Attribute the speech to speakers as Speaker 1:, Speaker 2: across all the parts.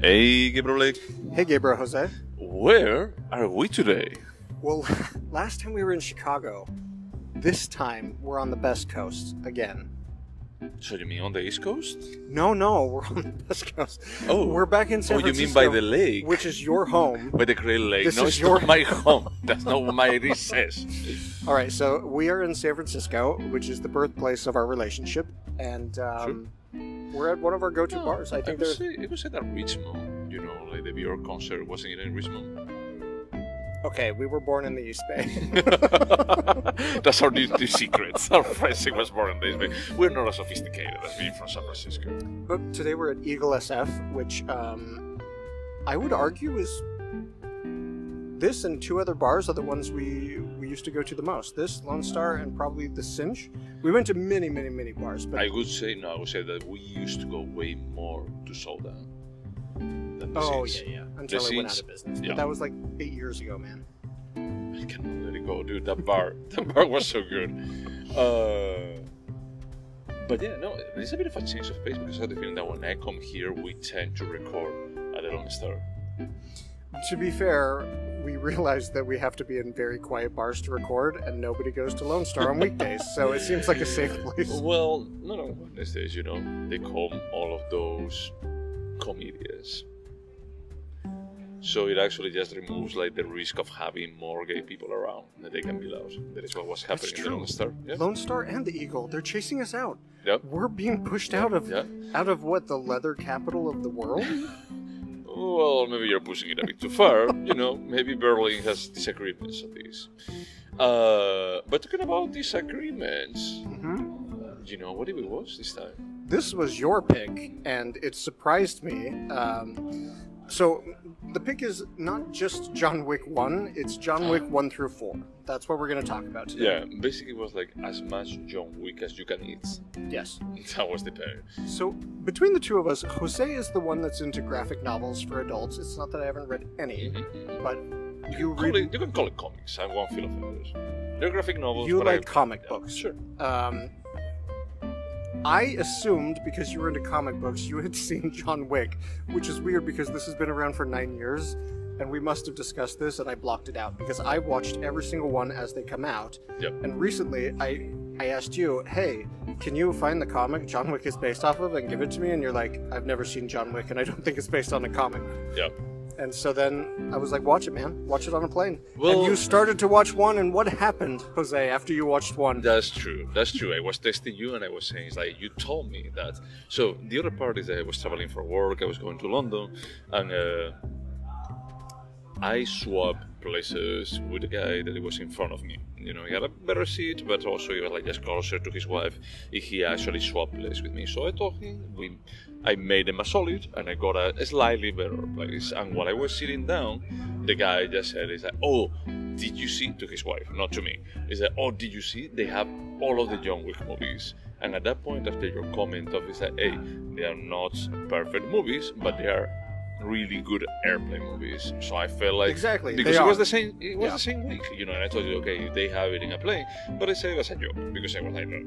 Speaker 1: Hey, Gaybros.
Speaker 2: Hey, Gaybros, Jose.
Speaker 1: Where are we today?
Speaker 2: Well, last time we were in Chicago. This time we're on the Best Coast again.
Speaker 1: So you mean on the East Coast?
Speaker 2: No, we're on the West Coast.
Speaker 1: Oh.
Speaker 2: We're back in San Francisco.
Speaker 1: You mean by the lake?
Speaker 2: Which is your home.
Speaker 1: By the Great Lake.
Speaker 2: This
Speaker 1: no,
Speaker 2: is
Speaker 1: it's
Speaker 2: your
Speaker 1: not my home. That's not what my ID says.
Speaker 2: All right, so we are in San Francisco, which is the birthplace of our relationship, and we're at one of our go-to bars. I think
Speaker 1: it was at Richmond. You know, like the Björk concert, wasn't it in Richmond?
Speaker 2: Okay, we were born in the East Bay.
Speaker 1: That's our new secret. Our friendship was born in the East Bay. We're not as sophisticated as being from San Francisco.
Speaker 2: But today we're at Eagle SF, which I would argue is this and two other bars are the ones we used to go to the most. This, Lone Star, and probably the Cinch. We went to many bars. But
Speaker 1: I would say that we used to go way more to Soda.
Speaker 2: Oh, yeah. Until it went out of business.
Speaker 1: Yeah.
Speaker 2: But that was like 8 years ago, man.
Speaker 1: I cannot let it go, dude. That bar was so good. But yeah, no, it's a bit of a change of pace because I have the feeling that when I come here, we tend to record at the Lone Star.
Speaker 2: To be fair, we realized that we have to be in very quiet bars to record, and nobody goes to Lone Star on weekdays, so it seems like a safe place.
Speaker 1: Well, not on Wednesdays, you know. They come all of those comedians. So it actually just removes like the risk of having more gay people around that they can be loud. That is what was happening in the Lone Star. Yeah.
Speaker 2: Lone Star and the Eagle, they're chasing us out.
Speaker 1: Yep.
Speaker 2: We're being pushed out of what, the leather capital of the world?
Speaker 1: Well, maybe you're pushing it a bit too far. You know, maybe Berlin has disagreements on this. But talking about disagreements, you know what it was this time?
Speaker 2: This was your pick, and it surprised me. So the pick is not just John Wick 1, it's John Wick 1 through 4. That's what we're going to talk about today.
Speaker 1: Yeah, basically it was like as much John Wick as you can eat.
Speaker 2: Yes.
Speaker 1: That was the pair.
Speaker 2: So between the two of us, Jose is the one that's into graphic novels for adults. It's not that I haven't read any, but you
Speaker 1: can call it comics. I won't feel offended. They're graphic novels.
Speaker 2: You like comic books.
Speaker 1: Sure.
Speaker 2: I assumed, because you were into comic books, you had seen John Wick, which is weird because this has been around for 9 years, and we must have discussed this, and I blocked it out, because I watched every single one as they come out.
Speaker 1: Yep.
Speaker 2: And recently, I asked you, hey, can you find the comic John Wick is based off of and give it to me? And you're like, I've never seen John Wick, and I don't think it's based on a comic.
Speaker 1: Yep.
Speaker 2: And so then I was like, watch it, man. Watch it on a plane.
Speaker 1: Well,
Speaker 2: and you started to watch 1, and what happened, Jose, after you watched 1?
Speaker 1: That's true. I was testing you, and I was saying, it's like, you told me that. So the other part is that I was traveling for work, I was going to London, and I swapped places with the guy that was in front of me. You know, he had a better seat, but also he was like just closer to his wife. He actually swapped place with me. So I told him, I made him a solid, and I got a slightly better place. And while I was sitting down, the guy just said, he's like, oh, did you see, to his wife, not to me. He said, oh, did you see? They have all of the John Wick movies. And at that point, after your comment of, he said, hey, they are not perfect movies, but they are really good airplane movies. So I felt like
Speaker 2: exactly
Speaker 1: because it was the same the same week, you know, and I told you, okay, they have it in a plane, but I said it was a joke because I was like, look,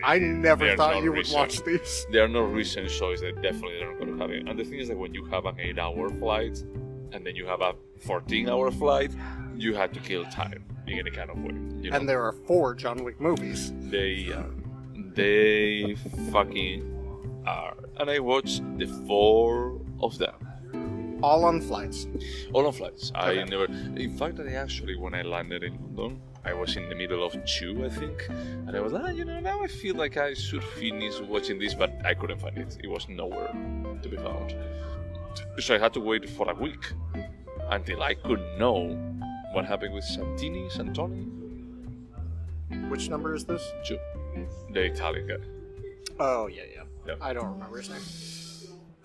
Speaker 2: I never thought you would watch these.
Speaker 1: There are no recent shows that definitely they're not going to have it. And the thing is that when you have an 8-hour flight and then you have a 14-hour flight, you have to kill time in any kind of way, you know?
Speaker 2: And there are 4 John Wick movies.
Speaker 1: They fucking are. And I watched the 4 of them.
Speaker 2: All on flights.
Speaker 1: All on flights.
Speaker 2: Okay.
Speaker 1: I never. In fact, when I landed in London, I was in the middle of 2, I think, and I was like, now I feel like I should finish watching this, but I couldn't find it. It was nowhere to be found. So I had to wait for a week until I could know what happened with Santoni.
Speaker 2: Which number is this?
Speaker 1: 2. The Italian guy.
Speaker 2: Oh, yeah. I don't remember his name.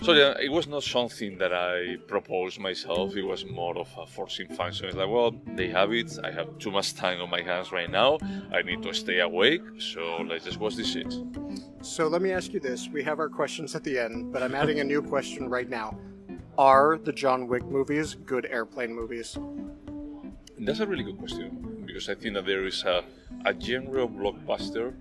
Speaker 1: So yeah, it was not something that I proposed myself. It was more of a forcing function. It's like, well, they have it. I have too much time on my hands right now. I need to stay awake. So let's just watch this shit.
Speaker 2: So let me ask you this. We have our questions at the end, but I'm adding a new question right now. Are the John Wick movies good airplane movies?
Speaker 1: That's a really good question, because I think that there is a genre of blockbuster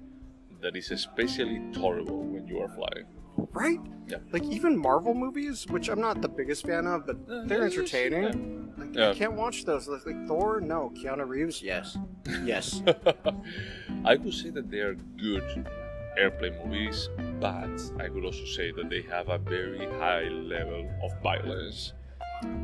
Speaker 1: that is especially tolerable when you are flying.
Speaker 2: Right?
Speaker 1: Yeah.
Speaker 2: Like, even Marvel movies, which I'm not the biggest fan of, but they're entertaining. I can't watch those. Like Thor, no. Keanu Reeves, yes. Yes.
Speaker 1: I would say that they are good airplane movies, but I would also say that they have a very high level of violence.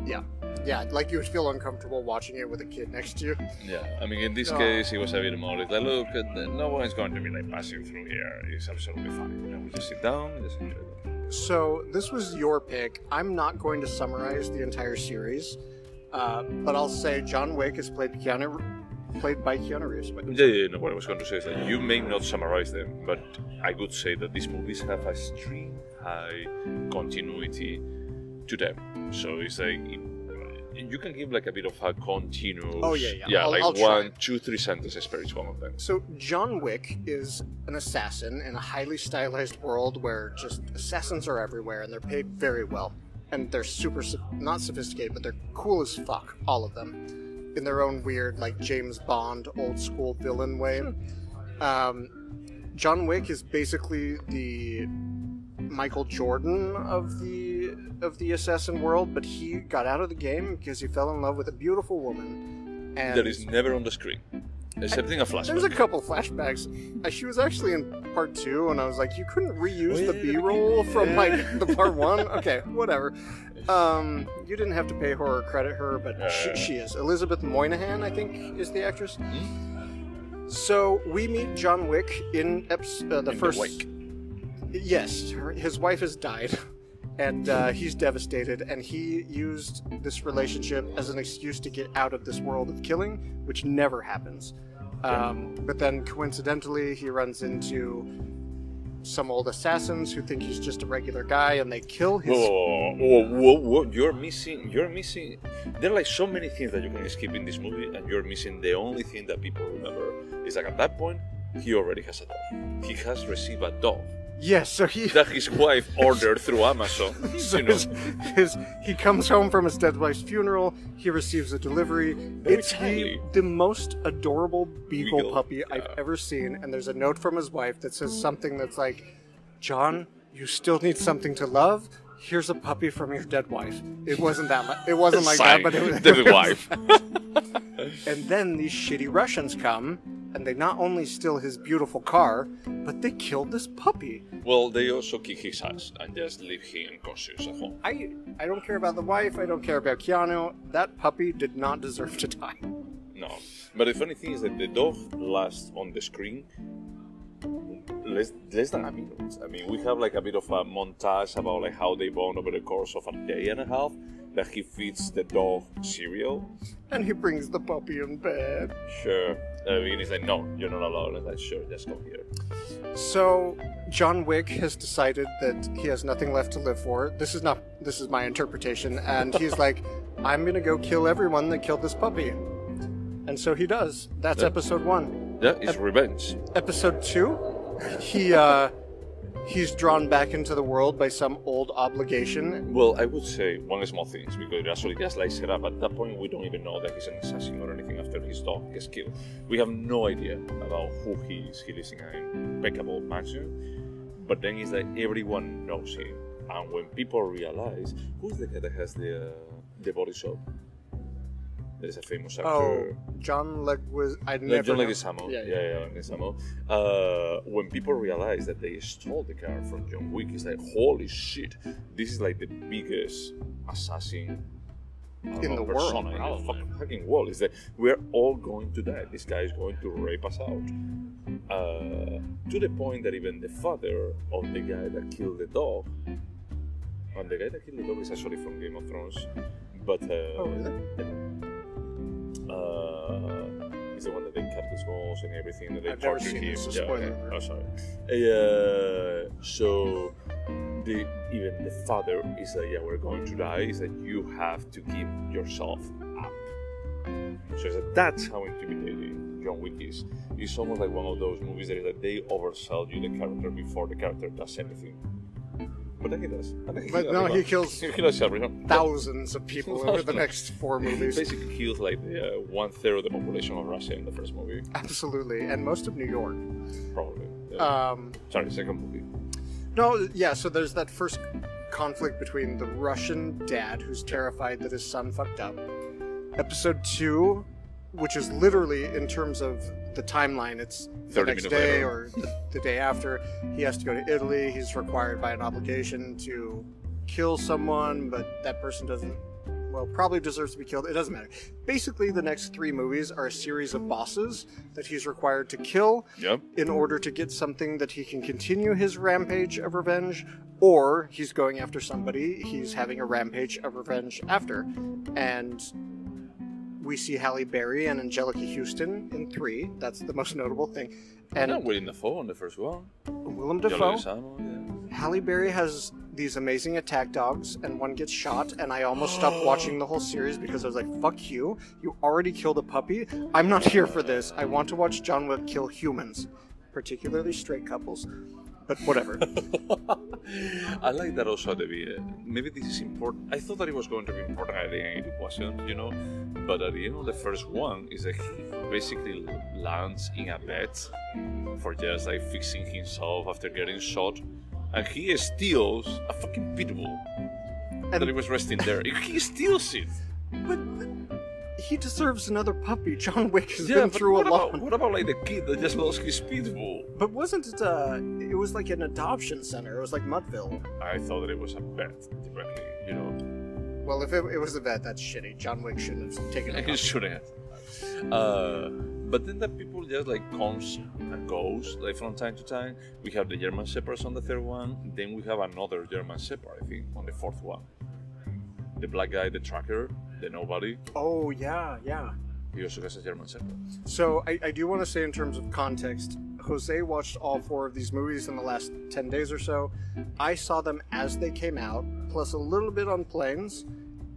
Speaker 2: Yeah. Yeah, like you would feel uncomfortable watching it with a kid next to you.
Speaker 1: Yeah, I mean, in this case, it was a bit more like, look, no one is going to be like passing through here. It's absolutely fine. You know, we just sit down, just enjoy it.
Speaker 2: So this was your pick. I'm not going to summarize the entire series, but I'll say John Wick is played by Keanu Reeves.
Speaker 1: Yeah, no, what I was going to say is that you may not summarize them, but I would say that these movies have a extreme high continuity to them. So it's like, you can give like a bit of a continuous...
Speaker 2: Oh, yeah.
Speaker 1: I'll 1, 2, 3 sentences per each one of them.
Speaker 2: So John Wick is an assassin in a highly stylized world where just assassins are everywhere and they're paid very well. And they're super, not sophisticated, but they're cool as fuck, all of them. In their own weird, like, James Bond, old-school villain way. John Wick is basically the Michael Jordan of the assassin world, but he got out of the game because he fell in love with a beautiful woman. And
Speaker 1: that is never on the screen, except in a flashback.
Speaker 2: There's a couple flashbacks. She was actually in part 2, and I was like, you couldn't reuse the B-roll from like the part 1? Okay, whatever. You didn't have to pay her or credit her, but she is. Elizabeth Moynihan, I think, is the actress. So we meet John Wick in the first...
Speaker 1: The wake.
Speaker 2: Yes, his wife has died. And he's devastated, and he used this relationship as an excuse to get out of this world of killing, which never happens. But then, coincidentally, he runs into some old assassins who think he's just a regular guy, and they kill his...
Speaker 1: Whoa. You're missing... There are like so many things that you can skip in this movie, and you're missing the only thing that people remember. Is like, at that point, he already has a dog. He has received a dog.
Speaker 2: Yes, so
Speaker 1: that his wife ordered through Amazon.
Speaker 2: So he comes home from his dead wife's funeral. He receives a delivery. It's the most adorable beagle puppy I've ever seen. And there's a note from his wife that says something that's like, "John, you still need something to love. Here's a puppy from your dead wife." It wasn't that much. It wasn't like that, but it was
Speaker 1: dead wife.
Speaker 2: And then these shitty Russians come. And they not only steal his beautiful car, but they killed this puppy.
Speaker 1: Well, they also kick his ass and just leave him unconscious at home.
Speaker 2: I don't care about the wife, I don't care about Keanu. That puppy did not deserve to die.
Speaker 1: No. But the funny thing is that the dog lasts on the screen less than a minute. I mean, we have like a bit of a montage about like how they bond over the course of a day and a half. That he feeds the dog cereal.
Speaker 2: And he brings the puppy in bed.
Speaker 1: Sure. I mean, he's like, "No, you're not allowed." And I'm like, "Sure, just come here."
Speaker 2: So, John Wick has decided that he has nothing left to live for. This is my interpretation. And he's like, "I'm gonna go kill everyone that killed this puppy." And so he does. That's episode 1.
Speaker 1: Yeah, it's revenge.
Speaker 2: Episode 2, he's drawn back into the world by some old obligation.
Speaker 1: Well, I would say one small thing, because it actually just like set up. At that point, we don't even know that he's an assassin or anything after his dog gets killed. We have no idea about who he is. He lives in an impeccable mansion. But then it's like everyone knows him. And when people realize, who's the guy that has the body shop? There's a famous actor.
Speaker 2: Oh, John Leguizamo.
Speaker 1: John Leguizamo. Yeah, Leguizamo. When people realize that they stole the car from John Wick, it's like, holy shit, this is like the biggest assassin
Speaker 2: in the world.
Speaker 1: In the fucking world. It's like, we're all going to die. This guy is going to rape us out. To the point that even the father of the guy that killed the dog, and the guy that killed the dog is actually from Game of Thrones, but he's the one that they cut his balls and everything, that they tortured him. Oh, sorry. So even the father is like, "Yeah, we're going to die." Is that you have to give yourself up. So that's how intimidating John Wick is. It's almost like one of those movies that is that they oversell you the character before the character does anything. But then he does.
Speaker 2: He kills
Speaker 1: everyone.
Speaker 2: Thousands of people over the next 4 movies.
Speaker 1: He basically kills like 1/3 of the population of Russia in the first movie.
Speaker 2: Absolutely, and most of New York.
Speaker 1: Probably.
Speaker 2: Yeah.
Speaker 1: Sorry, second movie.
Speaker 2: No, yeah, so there's that first conflict between the Russian dad, who's terrified that his son fucked up. Episode 2, which is literally, in terms of the timeline, it's the next day or the day after. He has to go to Italy. He's required by an obligation to kill someone, but that person doesn't, well, probably deserves to be killed. It doesn't matter. Basically, the next 3 movies are a series of bosses that he's required to kill in order to get something that he can continue his rampage of revenge, or he's going after somebody he's having a rampage of revenge after. And we see Halle Berry and Angelica Houston in 3. That's the most notable thing. And
Speaker 1: Willem Dafoe on the first one.
Speaker 2: Willem Dafoe. Halle Berry has these amazing attack dogs, and one gets shot, and I almost stopped watching the whole series because I was like, fuck you. You already killed a puppy. I'm not here for this. I want to watch John Wick kill humans, particularly straight couples. But whatever.
Speaker 1: I like that also at the beginning. Maybe this is important. I thought that it was going to be important at the end. It wasn't, you know. But at the end of the first one is that he basically lands in a bed for just like fixing himself after getting shot. And he steals a fucking pit bull that he was resting there. He steals it.
Speaker 2: But he deserves another puppy. John Wick has been through a lot.
Speaker 1: What about like the kid that just lost his pit bull?
Speaker 2: But wasn't it? It was like an adoption center. It was like Mudville.
Speaker 1: I thought that it was a vet directly. You know.
Speaker 2: Well, if it was a vet, that's shitty. John Wick shouldn't have taken it.
Speaker 1: He shouldn't have. But then the people just like comes and goes like from time to time. We have the German Shepherds on the 3rd one. Then we have another German Shepherd, I think, on the 4th one. The black guy, the tracker, the nobody.
Speaker 2: Oh yeah.
Speaker 1: He also has a German Shepherd.
Speaker 2: So I do want to say, in terms of context, Jose watched all 4 of these movies in the last 10 days or so. I saw them as they came out, plus a little bit on planes,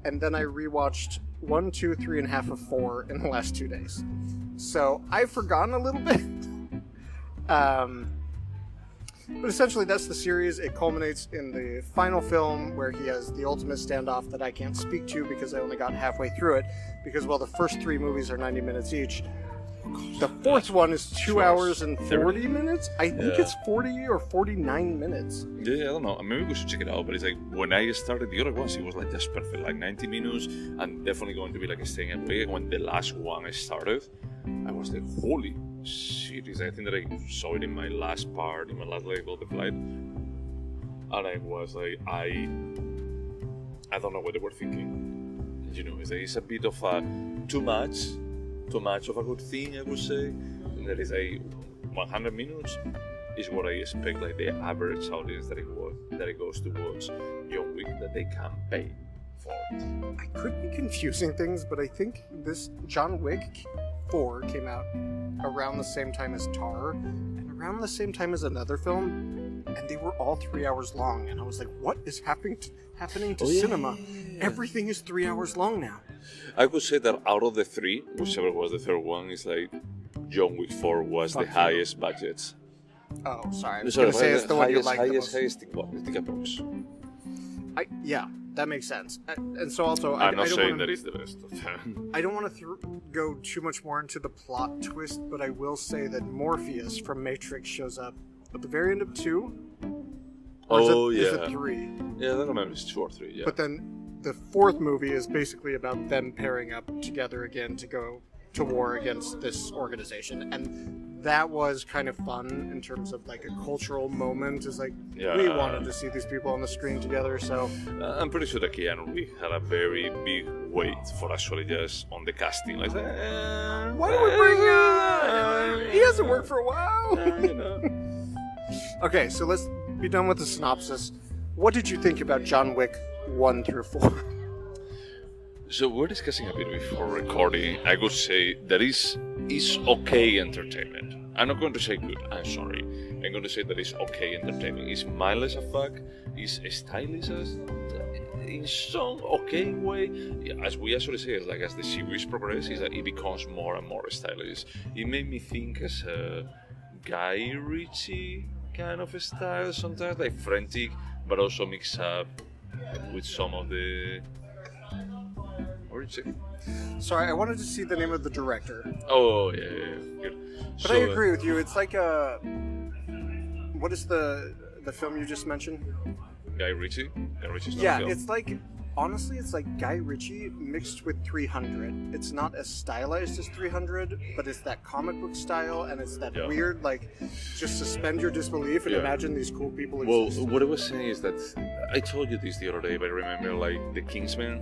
Speaker 2: and then I rewatched 1, 2, 3, and half of 4 in the last 2 days. So I've forgotten a little bit. But essentially that's the series. It culminates in the final film where he has the ultimate standoff that I can't speak to because I only got halfway through it, because while the first 3 movies are 90 minutes each, the 4th one is 2 hours and 40 minutes? I think it's 40 or 49 minutes.
Speaker 1: Yeah, I don't know. Maybe we should check it out, but it's like when I started the other ones, it was like just perfect, like 90 minutes, and definitely going to be like staying awake. When the last one I started, I was like, holy shit. I think that I saw it in my last leg of the flight, and I was like, I don't know what they were thinking. You know, it's a bit of a too much of a good thing, I would say. And that is a 100 minutes is what I expect, like the average audience that it goes to watch John Wick, that they can pay for.
Speaker 2: I could be confusing things, but I think this John Wick 4 came out around the same time as Tar, and around the same time as another film, and they were all 3 hours long, and I was like, what is happening to cinema? Everything is 3 hours long now.
Speaker 1: I would say that out of the 3, whichever was the 3rd one, is like John Wick 4 was the highest budget.
Speaker 2: Oh, sorry. I was going to say it's the one you like the most.
Speaker 1: Highest box.
Speaker 2: Yeah, that makes sense. And so also,
Speaker 1: I'm not saying that it's the best of them.
Speaker 2: I don't want to go too much more into the plot twist, but I will say that Morpheus from Matrix shows up at the very end of 2. Is it 3?
Speaker 1: Yeah, I don't remember if it's 2 or 3, yeah.
Speaker 2: But then the 4th movie is basically about them pairing up together again to go to war against this organization. And that was kind of fun in terms of like a cultural moment. It's like, we wanted to see these people on the screen together, so...
Speaker 1: I'm pretty sure that Keanu Reeves had a very big weight for actually just on the casting. Like,
Speaker 2: why do we bring him? He hasn't worked for a while.
Speaker 1: You know.
Speaker 2: Okay, so let's be done with the synopsis. What did you think about John Wick 1 through 4?
Speaker 1: So we're discussing a bit before recording. I would say that is okay entertainment. I'm not going to say good, I'm sorry. I'm going to say that it's okay entertainment. It's mindless as fuck, it's stylish in some okay way. As we actually say, it's like as the series progresses, that it becomes more and more stylish. It made me think as a Guy Ritchie kind of a style sometimes, like frantic, but also mixed up with some of the... What did you say?
Speaker 2: Sorry, I wanted to see the name of the director.
Speaker 1: Oh, yeah, good.
Speaker 2: But so, I agree with you. It's like a... What is the the film you just mentioned?
Speaker 1: Guy Ritchie. Guy Ritchie's
Speaker 2: Yeah,
Speaker 1: film.
Speaker 2: it's like, honestly, it's like Guy Ritchie mixed with 300. It's not as stylized as 300, but it's that comic book style, and it's that weird, like, just suspend your disbelief and imagine these cool people exist.
Speaker 1: Well, what I was saying is that I told you this the other day, but I remember like the Kingsman.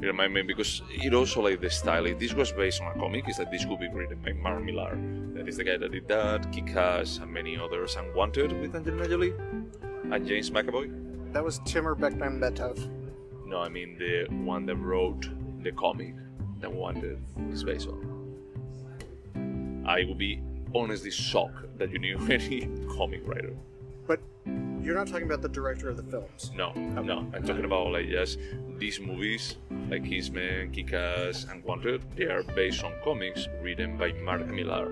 Speaker 1: You remind me because it also like the style. Like, this was based on a comic. It's like this could be written by Mark Millar. That is the guy that did that, Kick-Ass, and many others, and Wanted with Angelina Jolie and James McAvoy.
Speaker 2: That was Timur Bekmambetov.
Speaker 1: No, I mean the one that wrote the comic that Wanted is based on. I would be honestly shocked that you knew any comic writer.
Speaker 2: But you're not talking about the director of the films.
Speaker 1: No, no. I'm talking about like just these movies, like Kingsman, Kick-Ass, and Wanted. They are based on comics written by Mark Millar.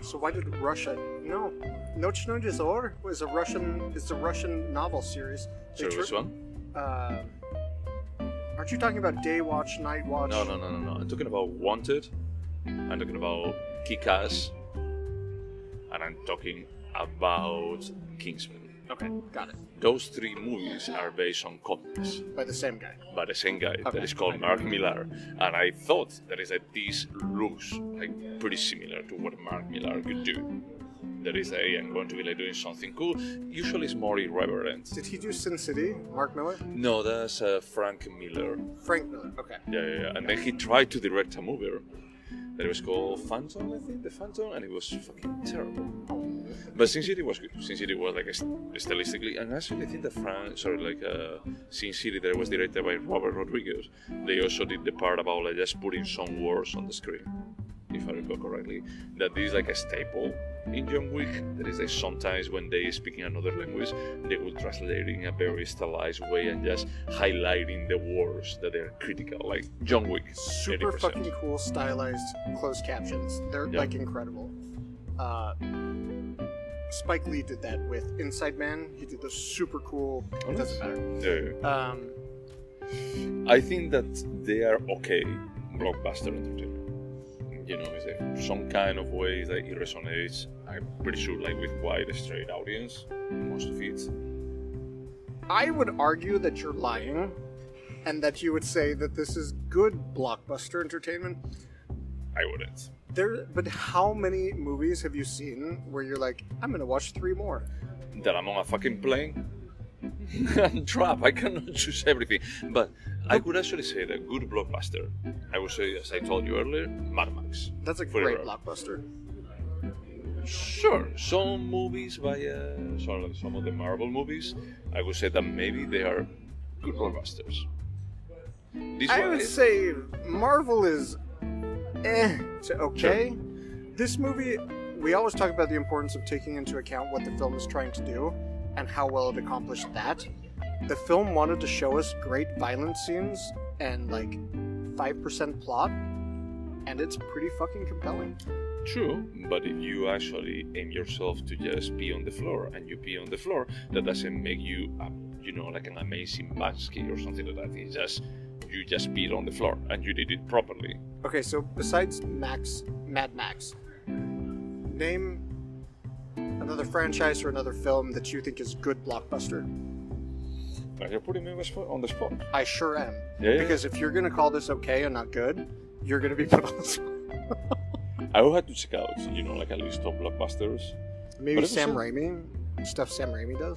Speaker 2: So why did Russia? No, Nochnoy Dozor was a Russian novel series.
Speaker 1: Sorry, which one?
Speaker 2: Aren't you talking about Day Watch, Night Watch?
Speaker 1: No. I'm talking about Wanted. I'm talking about Kick-Ass, and I'm talking about Kingsman.
Speaker 2: Okay, got it.
Speaker 1: Those three movies are based on comics
Speaker 2: By the same guy.
Speaker 1: by the same guy
Speaker 2: Okay.
Speaker 1: that is called Mark Millar, and I thought that is that this looks like pretty similar to what Mark Millar could do. That is, I'm going to be like doing something cool. Usually, it's more irreverent.
Speaker 2: Did he do Sin City? Mark Miller?
Speaker 1: No, that's Frank Miller.
Speaker 2: Frank Miller. Okay.
Speaker 1: Yeah. And then he tried to direct a movie that was called Phantom, I think, The Phantom, and it was fucking terrible. But Sin City was good. Sin City was like stylistically, and actually I think that Sin City that was directed by Robert Rodriguez. They also did the part about like just putting some words on the screen, if I recall correctly. That is like a staple in John Wick. That is like sometimes when they speak in another language, they will translate it in a very stylized way and just highlighting the words that they're critical. Like John Wick,
Speaker 2: Super
Speaker 1: 80%.
Speaker 2: fucking cool stylized closed captions. They're like incredible. Spike Lee did that with Inside Man. He did the super cool. It doesn't matter.
Speaker 1: Yeah. I think that they are okay blockbuster entertainment. You know, it's like some kind of ways that it resonates. I'm pretty sure, like with quite a straight audience, most of it.
Speaker 2: I would argue that you're lying, and that you would say that this is good blockbuster entertainment.
Speaker 1: I wouldn't.
Speaker 2: But how many movies have you seen where you're like, I'm gonna watch 3 more?
Speaker 1: That I'm on a fucking plane. I'm trapped. I cannot choose everything. But I could actually say that good blockbuster. I would say, as I told you earlier, Mad Max.
Speaker 2: That's a great blockbuster.
Speaker 1: Sure, some movies by some of the Marvel movies, I would say that maybe they are good blockbusters.
Speaker 2: I would say Marvel is to okay. Sure. This movie, we always talk about the importance of taking into account what the film is trying to do and how well it accomplished that. The film wanted to show us great violent scenes and like 5% plot, and it's pretty fucking compelling.
Speaker 1: True, but if you actually aim yourself to just pee on the floor and you pee on the floor, that doesn't make you, like an amazing basket or something like that. It's just you just peed on the floor and you did it properly.
Speaker 2: Okay, so besides Mad Max, name another franchise or another film that you think is good blockbuster.
Speaker 1: You're putting me on the spot.
Speaker 2: I sure am.
Speaker 1: Yeah.
Speaker 2: Because if you're gonna call this okay and not good, you're gonna be put on the spot.
Speaker 1: I will have to check out, like a list of blockbusters.
Speaker 2: Maybe Sam Raimi, stuff Sam Raimi does.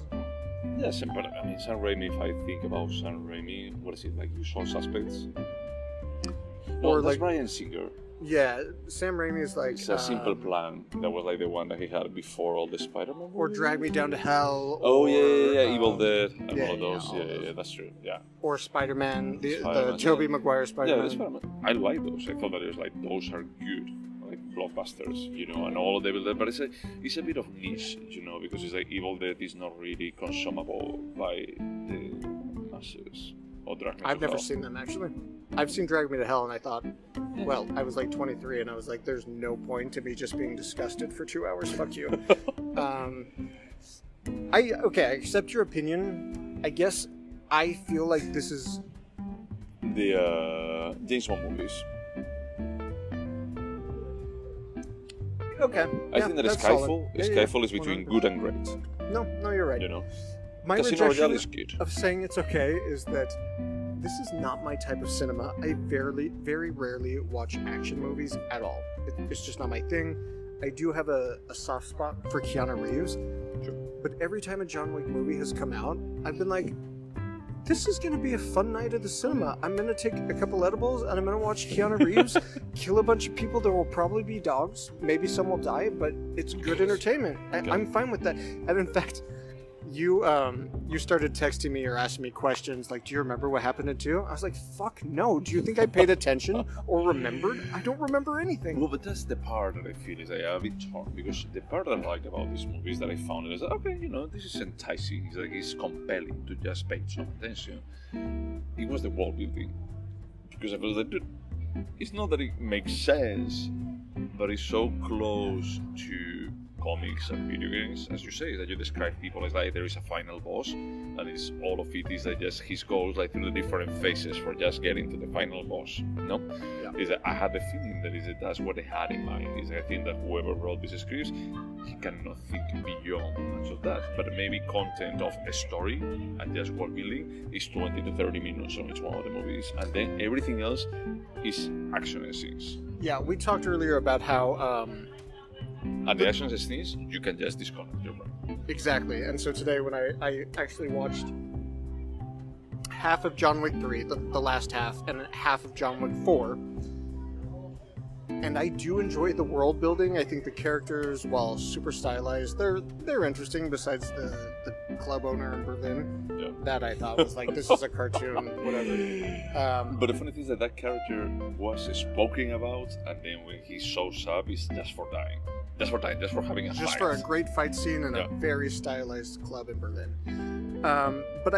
Speaker 1: Yeah, Sam Raimi. If I think about Sam Raimi, what is it like? Usual Suspects.
Speaker 2: Or
Speaker 1: that's
Speaker 2: like
Speaker 1: Bryan Singer.
Speaker 2: Yeah, Sam Raimi is like.
Speaker 1: It's a Simple Plan. That was like the one that he had before all the Spider-Man movies.
Speaker 2: Or Drag Me Down to Hell.
Speaker 1: Oh yeah, Evil Dead. And all of those. Yeah, that's true. Yeah.
Speaker 2: Or Spider-Man, the Tobey Maguire Spider-Man.
Speaker 1: Yeah, the Spider-Man. I like those. I thought that it was like those are good, like blockbusters, and all of Evil Dead. But it's a bit of niche, because it's like Evil Dead is not really consumable by the masses.
Speaker 2: I've never seen them actually. I've seen Drag Me to Hell, and I thought, well, I was like 23, and I was like, there's no point to me just being disgusted for 2 hours. Fuck you. I accept your opinion. I guess I feel like this is
Speaker 1: the James Bond movies.
Speaker 2: Okay.
Speaker 1: I think that Skyfall is between good and great.
Speaker 2: No, you're right.
Speaker 1: You know,
Speaker 2: My
Speaker 1: Casino Royale
Speaker 2: rejection
Speaker 1: is good.
Speaker 2: of saying it's okay is that this is not my type of cinema. I very rarely watch action movies at all. It's just not my thing. I do have a soft spot for Keanu Reeves,
Speaker 1: Sure.
Speaker 2: but every time a John Wick movie has come out, I've been like, this is going to be a fun night at the cinema. I'm going to take a couple edibles and I'm going to watch Keanu Reeves kill a bunch of people. There will probably be dogs. Maybe some will die, but it's good entertainment. I'm fine with that. And in fact, you started texting me or asking me questions like, do you remember what happened at 2? I was like, fuck no. Do you think I paid attention or remembered? I don't remember anything.
Speaker 1: Well, but that's the part that I feel is a bit torn, because the part that I like about this movie is that I found it is okay, this is enticing. It's like it's compelling to just pay some attention. It was the world building, because I felt like, dude, it's not that it makes sense, but it's so close to comics and video games, as you say, that you describe people as like there is a final boss, and it's all of it is like just his goals like through the different phases for just getting to the final boss. No,
Speaker 2: Yeah.
Speaker 1: is that I had the feeling that that's what they had in mind. Is I think that whoever wrote these scripts, he cannot think beyond much of that. But maybe content of a story and just world building is 20 to 30 minutes on each one of the movies, and then everything else is action scenes.
Speaker 2: Yeah, we talked earlier about how
Speaker 1: And the action scenes, you can just disconnect your brain.
Speaker 2: exactly. And so today when I actually watched half of John Wick 3, the last half, and half of John Wick 4, and I do enjoy the world building. I think the characters, while super stylized, they're interesting. Besides the club owner in Berlin,
Speaker 1: Yeah.
Speaker 2: that I thought was like, this is a cartoon, whatever.
Speaker 1: But the funny thing is that character was spoken about, and then when he shows up, it's just for dying. Just for dying, just for having a
Speaker 2: Just
Speaker 1: fight.
Speaker 2: for a great fight scene in
Speaker 1: Yeah.
Speaker 2: a very stylized club in Berlin. But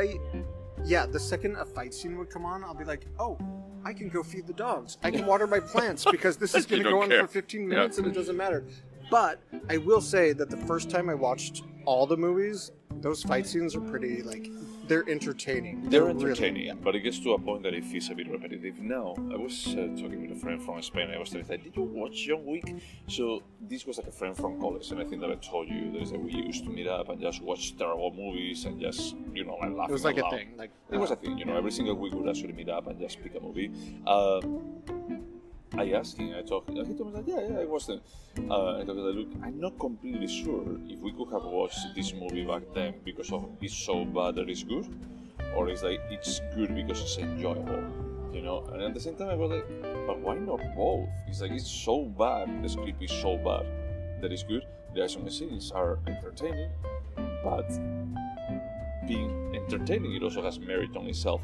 Speaker 2: the second a fight scene would come on, I'll be like, oh, I can go feed the dogs. I can water my plants because this is going to
Speaker 1: You
Speaker 2: go
Speaker 1: don't
Speaker 2: on
Speaker 1: care.
Speaker 2: for 15 minutes and it doesn't matter. But I will say that the first time I watched all the movies, those fight scenes are pretty, like, they're entertaining.
Speaker 1: They're
Speaker 2: really-
Speaker 1: entertaining, but it gets to a point that it feels a bit repetitive. Now, I was talking with a friend from Spain. I was telling him, did you watch John Wick? So this was like a friend from college, and I think that I told you that is that we used to meet up and just watch terrible movies and just like laughing.
Speaker 2: It was like
Speaker 1: out
Speaker 2: a
Speaker 1: loud.
Speaker 2: thing. Like,
Speaker 1: It was a thing, every single week we would actually meet up and just pick a movie. I asked him, he told me that, yeah, I watched it. I told him, look, I'm not completely sure if we could have watched this movie back then because of it's so bad that it's good, or it's like it's good because it's enjoyable, And at the same time, I was like, but why not both? It's like it's so bad, the script is so bad that it's good. The action scenes are entertaining, but being entertaining, it also has merit on itself.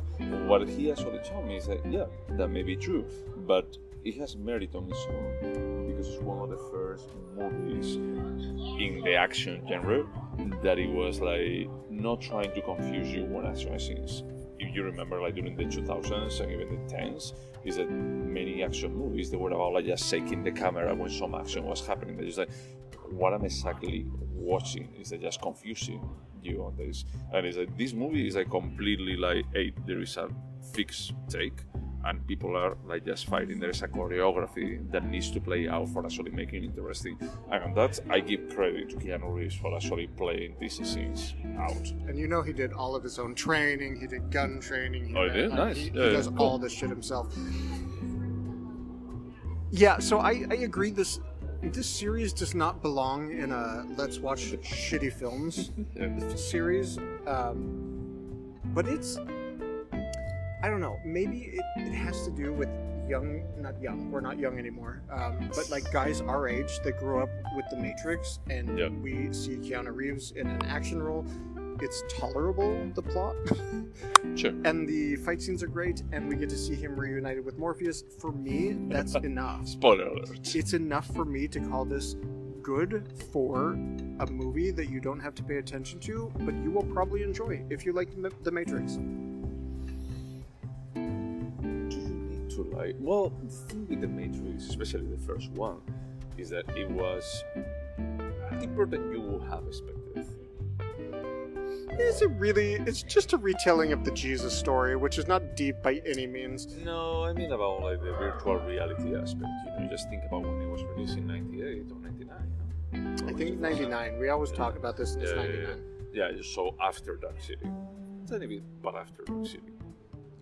Speaker 1: What he actually told me is that, yeah, that may be true, but it has merit on its own because it's one of the first movies in the action genre that it was like not trying to confuse you when action scenes. If you remember, like during the 2000s and even the 10s, is that many action movies they were about like just shaking the camera when some action was happening. They're just like, what I'm exactly watching is that just confusing you on this. And it's like this movie is like completely like, hey, there is a fixed take. And people are like just fighting. There is a choreography that needs to play out for actually making it interesting. And on that, I give credit to Keanu Reeves for actually playing these scenes out.
Speaker 2: And he did all of his own training. He did gun training.
Speaker 1: He did? Nice.
Speaker 2: He
Speaker 1: Yeah,
Speaker 2: does
Speaker 1: cool.
Speaker 2: all this shit himself. Yeah, so I agree. This series does not belong in a let's watch shitty films series. But it's, I don't know, maybe it has to do with we're not young anymore, but like guys our age that grew up with The Matrix, and
Speaker 1: Yeah.
Speaker 2: we see Keanu Reeves in an action role. It's tolerable, the plot,
Speaker 1: Sure.
Speaker 2: and the fight scenes are great, and we get to see him reunited with Morpheus. For me, that's enough.
Speaker 1: Spoiler alert.
Speaker 2: It's enough for me to call this good for a movie that you don't have to pay attention to, but you will probably enjoy if you like The Matrix.
Speaker 1: Do you need to like? Well, the thing with the Matrix, especially the first one, is that it was deeper than you would have expected.
Speaker 2: Is it really? It's just a retelling of the Jesus story, which is not deep by any means.
Speaker 1: No, I mean about like the virtual reality aspect. Just think about when it was released in '98 or '99.
Speaker 2: I think 99. We always talk about this, and it's
Speaker 1: Yeah,
Speaker 2: 99.
Speaker 1: Yeah, so after Dark City. Tiny bit, but after Dark City.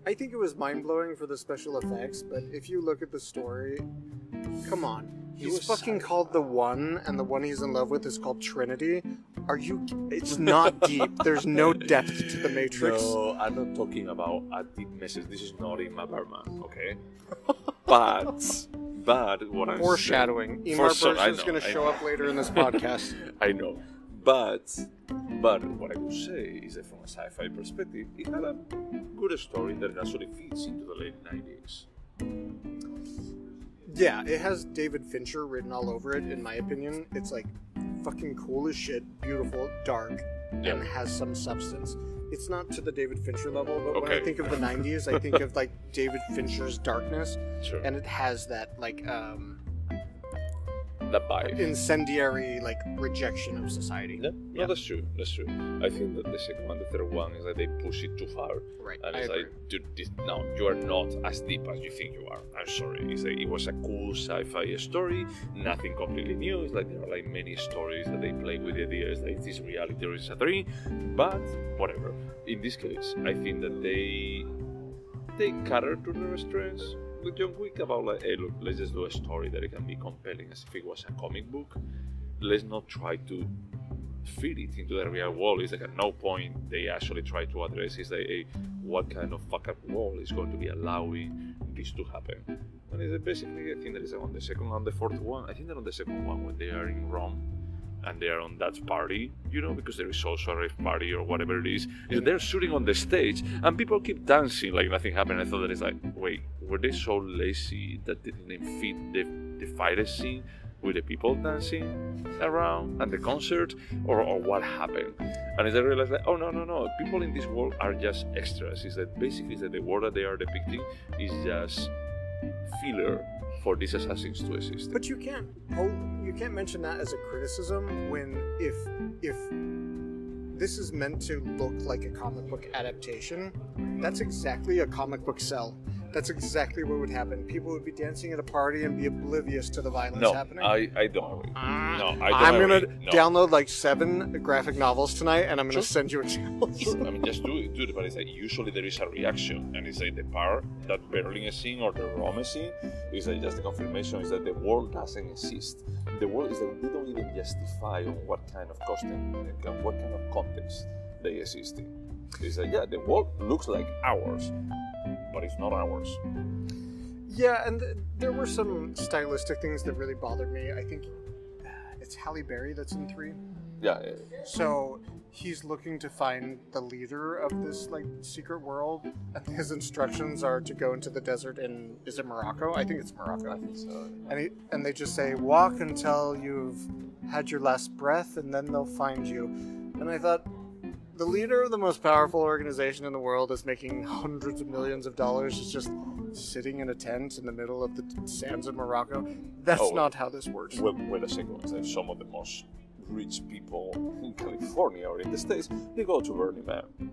Speaker 2: I think it was mind-blowing for the special effects, but if you look at the story, come on. He's fucking called The One, and the one he's in love with is called Trinity. Are you... It's not deep. There's no depth to the Matrix.
Speaker 1: No, I'm not talking about a deep message. This is not Ingmar Bergman, okay? But what I'm
Speaker 2: foreshadowing. Ingmar Bergman's going to show up later in this podcast.
Speaker 1: I know. But what I would say is that from a sci-fi perspective, it had a good story that actually fits into the late 90s.
Speaker 2: Yeah, it has David Fincher written all over it, in my opinion. It's like fucking cool as shit, beautiful, dark, and has some substance. It's not to the David Fincher level, but when I think of the 90s, I think of like David Fincher's darkness.
Speaker 1: Sure.
Speaker 2: And it has that like
Speaker 1: that vibe.
Speaker 2: Incendiary like rejection of society.
Speaker 1: Yeah, no, that's true. That's true. I think that the second one, the third one, is that they push it too far.
Speaker 2: Right.
Speaker 1: And it's like, dude, no, you are not as deep as you think you are. I'm sorry. It's like, it was a cool sci-fi story, nothing completely new. It's like there are like many stories that they play with the ideas like is this reality or is it a dream? But whatever. In this case, I think that they cater to the restraints with John Wick about like, hey, look, let's just do a story that it can be compelling as if it was a comic book. Let's not try to fit it into the real world. It's like at no point they actually try to address is like, hey, what kind of fuck up world is going to be allowing this to happen. And it's basically, I think that is on the second and the fourth one. I think that on the second one when they are in Rome and they are on that party, you know, because there is also a rave party or whatever it is, they're shooting on the stage and people keep dancing like nothing happened. I thought that it's like, wait, were they so lazy that they didn't fit the fight scene with the people dancing around and the concert, or what happened? And as I realized that, oh no, people in this world are just extras. Is that basically that the world that they are depicting is just filler for these assassins to exist.
Speaker 2: But you can't mention that as a criticism when if this is meant to look like a comic book adaptation, that's exactly a comic book sell. That's exactly what would happen. People would be dancing at a party and be oblivious to the violence happening.
Speaker 1: I don't agree.
Speaker 2: I'm going to download like 7 graphic novels tonight and I'm going to send you examples.
Speaker 1: Sure, I mean, just do it. But it's like usually there is a reaction, and it's like the part that Berlin is seeing or the Rome is seeing is like just the confirmation is that the world doesn't exist. The world is that we don't even justify on what kind of costume and what kind of context they exist in. It's like, yeah, the world looks like ours, but it's not ours.
Speaker 2: Yeah, and there were some stylistic things that really bothered me. I think it's Halle Berry that's in 3.
Speaker 1: Yeah.
Speaker 2: So he's looking to find the leader of this like secret world, and his instructions are to go into the desert in, is it Morocco? I think it's Morocco.
Speaker 1: I think so.
Speaker 2: And they just say, walk until you've had your last breath, and then they'll find you. And I thought, the leader of the most powerful organization in the world is making hundreds of millions of dollars, is just sitting in a tent in the middle of the sands of Morocco. That's not how this works.
Speaker 1: Wait a second. Some of the most rich people in California or in the States, they go to Burning Man.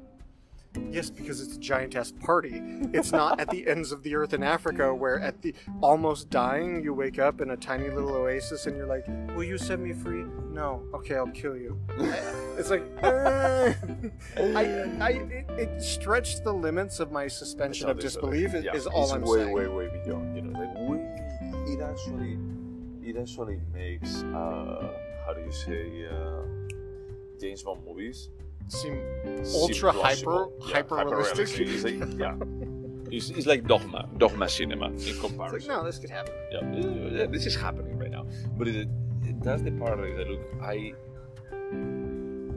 Speaker 2: Yes, because it's a giant-ass party. It's not at the ends of the earth in Africa where at the almost dying, you wake up in a tiny little oasis and you're like, will you set me free? No. Okay, I'll kill you. It's like, it stretched the limits of my suspension of disbelief is all I'm saying.
Speaker 1: Way beyond. You know, it actually makes, how do you say, James Bond movies
Speaker 2: seem ultra hyper realistic.
Speaker 1: It's like dogma cinema in comparison.
Speaker 2: It's like, no, this could happen.
Speaker 1: Yeah, this is happening right now. But that's the part that look,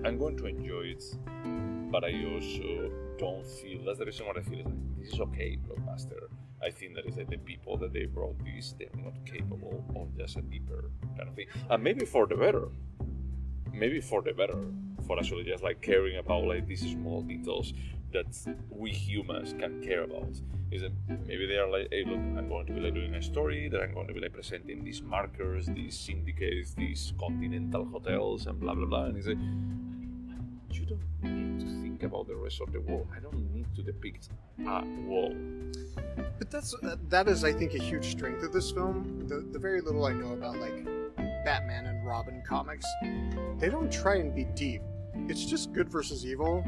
Speaker 1: I'm going to enjoy it, but I also don't feel. That's the reason why I feel like this is okay, blockbuster. I think that is that the people that they brought this, they're not capable of just a deeper kind of thing, and maybe for the better. For actually just like caring about like these small details that we humans can care about. Is that maybe they are like, hey, look, I'm going to be like doing a story that I'm going to be like presenting these markers, these syndicates, these continental hotels, and blah blah blah. And it's like, you don't need to think about the rest of the world. I don't need to depict a world.
Speaker 2: But that is, I think, a huge strength of this film. The very little I know about like Batman and Robin comics, they don't try and be deep. it's just good versus evil.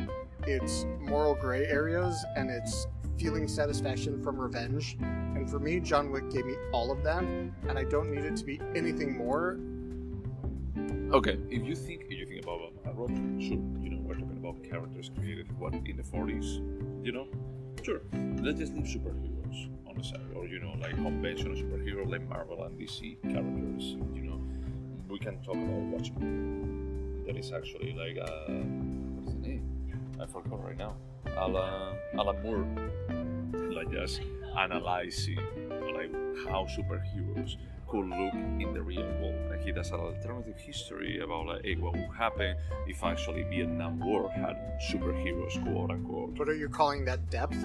Speaker 2: It's moral gray areas, and it's feeling satisfaction from revenge. And for me, John Wick gave me all of that, and I don't need it to be anything more.
Speaker 1: Okay, if you think about a road trip, sure, we're talking about characters created in the 40s, sure. Let's just leave superheroes on the side, or like conventional superheroes like Marvel and DC characters. We can talk about Watchmen. That is actually like what's the name? I forgot right now. Alan Moore, like just analyzing like how superheroes could look in the real world, and he does an alternative history about like, hey, what would happen if actually Vietnam War had superheroes, quote unquote.
Speaker 2: What are you calling that depth?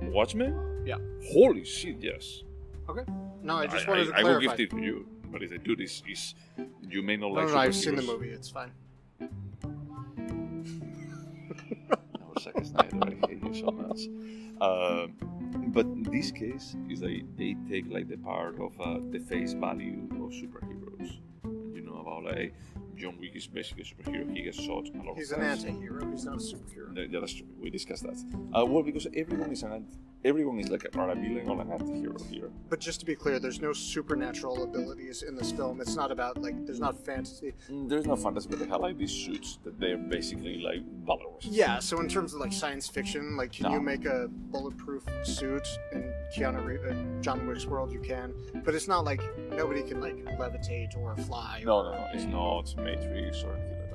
Speaker 1: Watchmen?
Speaker 2: Yeah.
Speaker 1: Holy shit, yes.
Speaker 2: Okay. No, I just wanted to clarify.
Speaker 1: I will give it to you, but if I do this, is you may not like superheroes.
Speaker 2: No, I've seen the movie. It's fine.
Speaker 1: I was like, Snyder, I hate you so much. But in this case, is like they take like the part of the face value of superheroes. About like John Wick is basically a superhero. He gets shot a lot.
Speaker 2: He's an anti-hero. He's not a superhero.
Speaker 1: Yeah, that's true. We discussed that. Well, because everyone is like a villain or an anti-hero here.
Speaker 2: But just to be clear, there's no supernatural abilities in this film. It's not about like there's not fantasy.
Speaker 1: There's no fantasy, but they have like these suits that they're basically like valorous.
Speaker 2: Yeah. So in terms of like science fiction, like can you make a bulletproof suit in Keanu Reeves, John Wick's world? You can, but it's not like nobody can like levitate or fly.
Speaker 1: No. It's not Matrix or anything like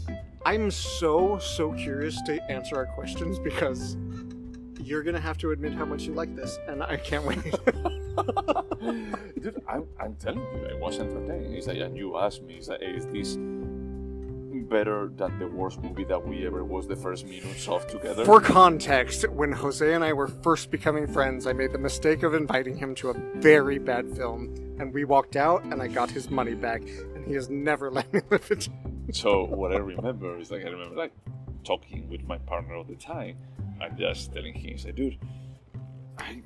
Speaker 1: that.
Speaker 2: I'm so curious to answer our questions because you're gonna have to admit how much you like this, and I can't wait.
Speaker 1: Dude, I'm telling you, I was entertained. It's like, and you asked me, it's like, hey, is this better than the worst movie that we ever watched the first minutes of together?
Speaker 2: For context, when Jose and I were first becoming friends, I made the mistake of inviting him to a very bad film, and we walked out, and I got his money back, and he has never let me live it.
Speaker 1: So what I remember is like, I remember like talking with my partner all the time, and just telling him, he's like, dude, I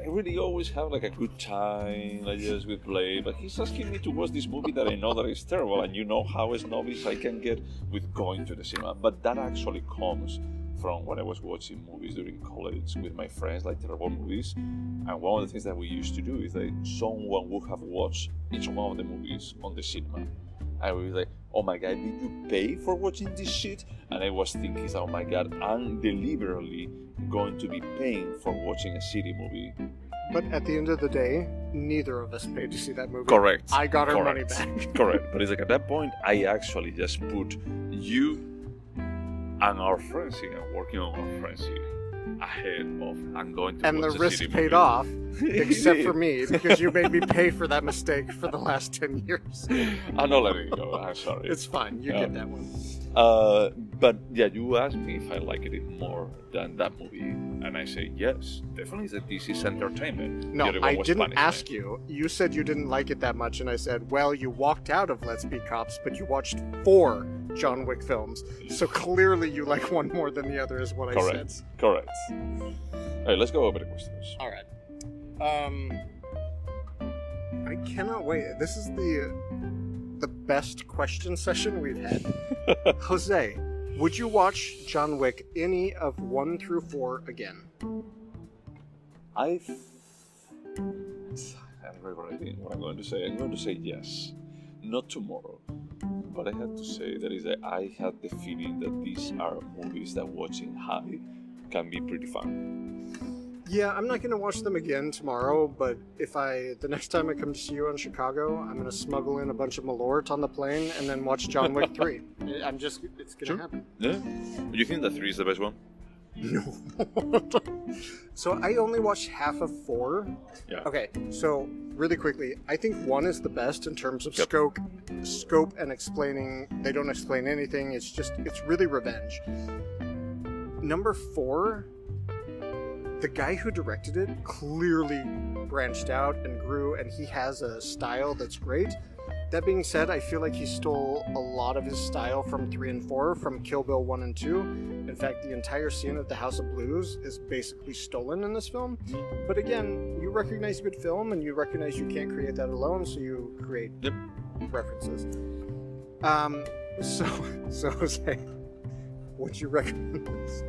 Speaker 1: really always have like a good time, like just with play, but he's asking me to watch this movie that I know that is terrible, and you know how snobbish I can get with going to the cinema. But that actually comes from when I was watching movies during college with my friends, like terrible movies. And one of the things that we used to do is that someone would have watched each one of the movies on the cinema. And we were like, oh my god, did you pay for watching this shit? And I was thinking, oh my god, I'm deliberately going to be paying for watching a shitty movie.
Speaker 2: But at the end of the day, neither of us paid to see that movie.
Speaker 1: Correct.
Speaker 2: I got our money back.
Speaker 1: Correct. But it's like at that point, I actually just put you and our friendship and working on our friendship ahead of I'm going to
Speaker 2: and
Speaker 1: watch
Speaker 2: the
Speaker 1: a
Speaker 2: risk
Speaker 1: shitty
Speaker 2: paid
Speaker 1: movie.
Speaker 2: Off, except for me, because you made me pay for that mistake for the last 10 years.
Speaker 1: I'm not letting it go. I'm sorry.
Speaker 2: It's fine. You get that one.
Speaker 1: But yeah, you asked me if I liked it more than that movie, and I say yes, definitely. That this is entertainment.
Speaker 2: No, I didn't ask you. You said you didn't like it that much, and I said, well, you walked out of Let's Be Cops, but you watched 4 John Wick films, so clearly you like one more than the other, is what I said.
Speaker 1: Correct. All right, let's go over the questions.
Speaker 2: All right. I cannot wait. This is the best question session we've had. Jose, would you watch John Wick any of 1 through 4 again?
Speaker 1: I'm regretting what I'm going to say. I'm going to say yes. Not tomorrow. But I have to say that is that I had the feeling that these are movies that watching high can be pretty fun.
Speaker 2: Yeah, I'm not going to watch them again tomorrow, but the next time I come to see you in Chicago, I'm going to smuggle in a bunch of Malort on the plane and then watch John Wick 3. It's going to happen.
Speaker 1: Yeah? Do you think that 3 is the best one?
Speaker 2: No. So I only watched half of 4.
Speaker 1: Yeah.
Speaker 2: Okay, so really quickly, I think 1 is the best in terms of scope and explaining. They don't explain anything. It's really revenge. Number 4, the guy who directed it clearly branched out and grew, and he has a style that's great. That being said, I feel like he stole a lot of his style from 3 and 4, from Kill Bill 1 and 2. In fact, the entire scene of the House of Blues is basically stolen in this film. But again, you recognize good film, and you recognize you can't create that alone, so you create references. So Jose, would you recommend this?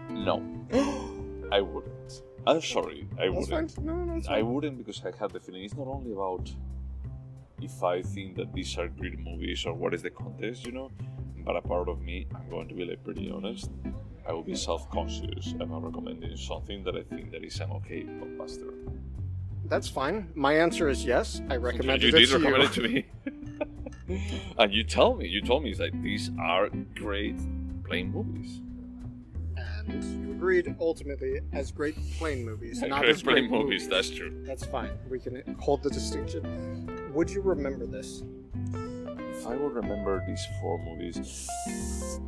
Speaker 1: No, I wouldn't. I'm sorry, I
Speaker 2: That's
Speaker 1: wouldn't.
Speaker 2: fine. No, that's
Speaker 1: I
Speaker 2: fine.
Speaker 1: wouldn't because I have the feeling it's not only about if I think that these are great movies or what is the context, but a part of me, I'm going to be like pretty honest, I will be self-conscious about recommending something that I think that is an okay blockbuster.
Speaker 2: That's fine. My answer is yes. I recommended
Speaker 1: You
Speaker 2: it
Speaker 1: did
Speaker 2: to
Speaker 1: recommend
Speaker 2: you.
Speaker 1: it to me. And you told me it's like these are great plain movies.
Speaker 2: And you agreed ultimately as great plain movies, not
Speaker 1: Great
Speaker 2: as great
Speaker 1: plain movies, that's true.
Speaker 2: That's fine. We can hold the distinction. Would you remember this?
Speaker 1: If I would remember these 4 movies,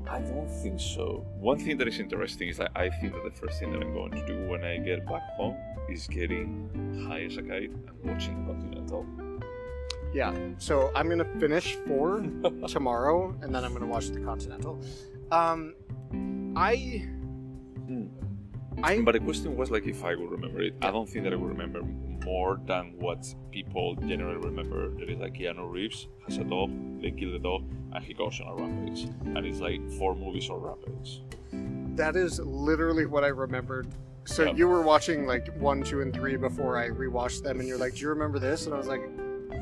Speaker 1: I don't think so. One thing that is interesting is that I think that the first thing that I'm going to do when I get back home is getting high as a kite and watching the Continental.
Speaker 2: Yeah. So I'm gonna finish 4 tomorrow, and then I'm gonna watch the Continental.
Speaker 1: But the question was like if I would remember it. I don't think that I would remember more than what people generally remember. That is like Keanu Reeves has a dog, they kill the dog, and he goes on a rampage. And it's like 4 movies on rampage.
Speaker 2: That is literally what I remembered. So
Speaker 1: Yeah.
Speaker 2: you were watching like 1, 2, and 3 before I rewatched them, and you're like, "Do you remember this?" And I was like,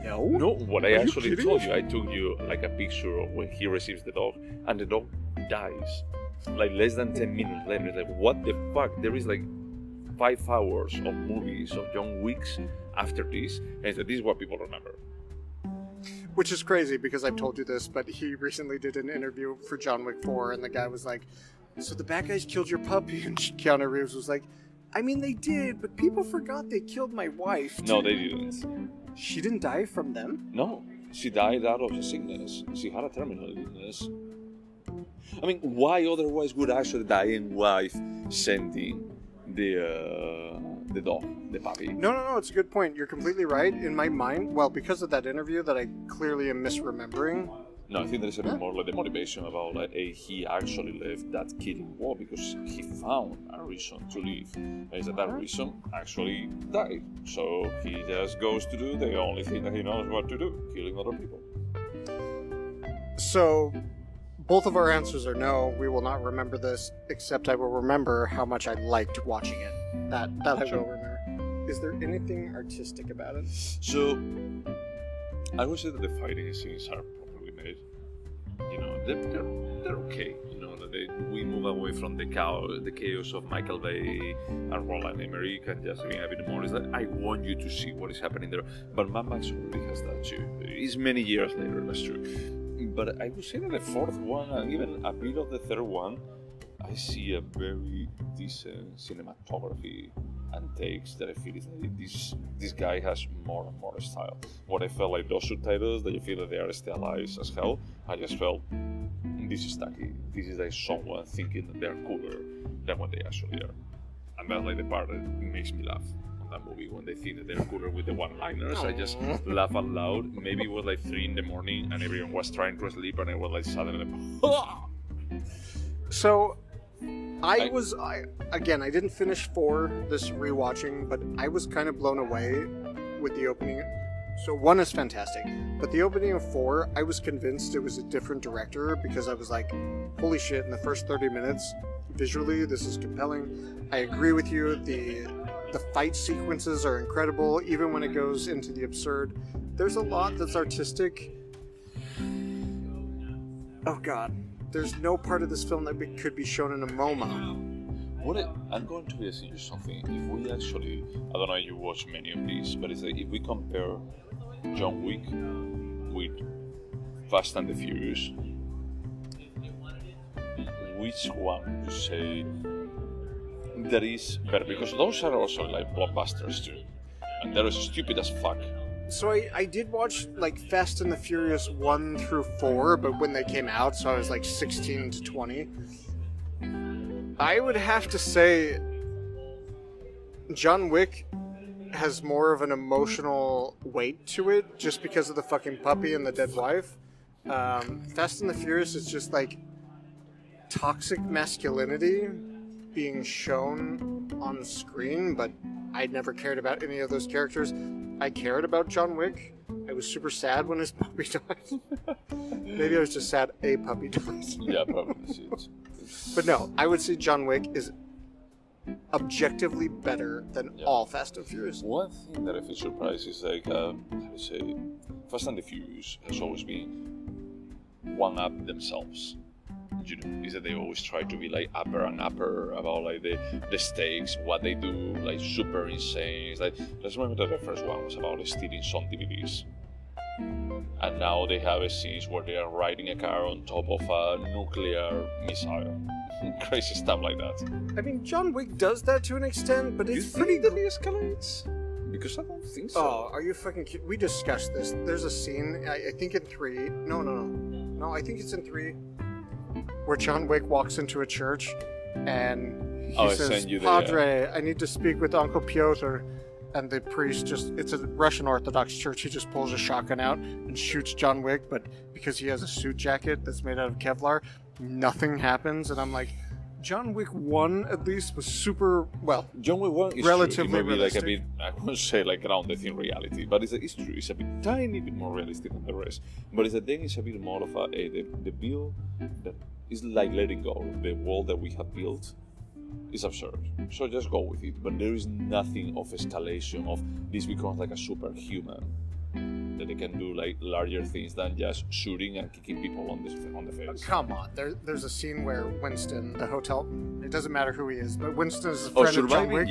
Speaker 2: "No."
Speaker 1: No, what I
Speaker 2: Are you
Speaker 1: actually
Speaker 2: kidding?
Speaker 1: told you, I took you like a picture of when he receives the dog, and the dog dies. Like less than 10 minutes later. It's like, what the fuck? There is like 5 hours of movies of John Wicks after this, and this is what people remember.
Speaker 2: Which is crazy because I've told you this, but he recently did an interview for John Wick 4, and the guy was like, "So the bad guys killed your puppy?" And Keanu Reeves was like, "I mean, they did, but people forgot they killed my wife."
Speaker 1: No, they didn't.
Speaker 2: She didn't die from them?
Speaker 1: No, she died out of a sickness. She had a terminal illness. I mean, why otherwise would actually dying wife sending the dog, the puppy?
Speaker 2: No, it's a good point. You're completely right. In my mind, well, because of that interview that I clearly am misremembering.
Speaker 1: No, I think there's a bit more like the motivation about like he actually left that killing war because he found a reason to leave. And is that reason actually died. So he just goes to do the only thing that he knows what to do, killing other people.
Speaker 2: So, both of our answers are no, we will not remember this, except I will remember how much I liked watching it. That I will remember. Is there anything artistic about it?
Speaker 1: So, I would say that the fighting scenes are properly made. They're okay. We move away from the chaos of Michael Bay and Roland Emmerich and just being a bit more. Is that I want you to see what is happening there. But Mad Max already has that too. It's many years later, that's true. But I would say that the 4th one and even a bit of the 3rd one, I see a very decent cinematography and takes that I feel is that this guy has more and more style. What I felt like those subtitles that you feel that they are stylized as hell, I just felt this is tacky. This is like someone thinking that they're cooler than what they actually are. And that's like the part that makes me laugh on that movie when they think that they're cooler with the one-liners. I just laugh out loud. Maybe it was like 3 in the morning and everyone was trying to sleep and I was like suddenly
Speaker 2: So, I didn't finish 4 this rewatching, but I was kind of blown away with the opening. So 1 is fantastic, but the opening of 4, I was convinced it was a different director because I was like, holy shit, in the first 30 minutes, visually, this is compelling. I agree with you, the fight sequences are incredible, even when it goes into the absurd. There's a lot that's artistic. Oh god. There's no part of this film that could be shown in a MoMA.
Speaker 1: I'm going to ask you something. If we actually, I don't know if you watch many of these, but it's like if we compare John Wick with Fast and the Furious, which one would you say that is better? Because those are also like blockbusters too, and they're stupid as fuck.
Speaker 2: So I did watch like Fast and the Furious 1 through 4, but when they came out, so I was like 16 to 20. I would have to say John Wick has more of an emotional weight to it just because of the fucking puppy and the dead wife. Fast and the Furious is just like toxic masculinity being shown on screen, but I never cared about any of those characters. I cared about John Wick. I was super sad when his puppy died. Maybe I was just sad a puppy died.
Speaker 1: Yeah, probably.
Speaker 2: But no, I would say John Wick is objectively better than all Fast and Furious.
Speaker 1: One thing that I feel surprised is like, how to say, Fast and the Furious has always been one up themselves. You know, is that they always try to be like upper and upper about like the stakes, what they do, like super insane. It's like, let's remember that the first one was about stealing some DVDs. And now they have a scenes where they are riding a car on top of a nuclear missile. Crazy stuff like that.
Speaker 2: I mean, John Wick does that to an extent, but it's pretty...
Speaker 1: that he escalates? Because I don't think so.
Speaker 2: Oh, are you fucking kidding? We discussed this. There's a scene, I think in 3... No, I think it's in 3, where John Wick walks into a church, and he says, Padre, I need to speak with Uncle Pyotr. And the priest it's a Russian Orthodox church, he just pulls a shotgun out and shoots John Wick, but because he has a suit jacket that's made out of Kevlar, nothing happens. And I'm like, John Wick 1 at least was super, well,
Speaker 1: John Wick 1 is
Speaker 2: relatively
Speaker 1: true. It might be like a
Speaker 2: realistic.
Speaker 1: bit, I wouldn't say like grounded in reality, but it's true. It's a bit tiny bit more realistic than the rest. But it's a bit more of the build that is like letting go. The world that we have built is absurd. So just go with it. But there is nothing of escalation of this becomes like a superhuman. That they can do like larger things than just shooting and kicking people on the face.
Speaker 2: Come on, there's a scene where Winston, the hotel, it doesn't matter who he is, but Winston is a friend of John Wick,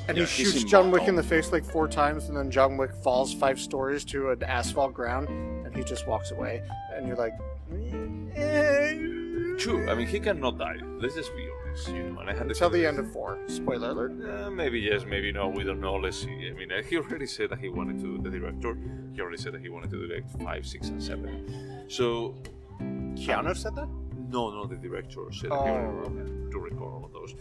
Speaker 2: and he shoots John Wick in the face like 4 times, and then John Wick falls 5 stories to an asphalt ground, and he just walks away, and you're like,
Speaker 1: True, I mean he cannot die. Let's just be honest, you know. And I had
Speaker 2: until the end of 4. Spoiler alert.
Speaker 1: Maybe yes, maybe no. We don't know. Let's see. I mean, he already said that he wanted to. The director, he already said that he wanted to direct 5, 6, and 7. So,
Speaker 2: Keanu said that?
Speaker 1: No, the director said that he wanted to record all of those.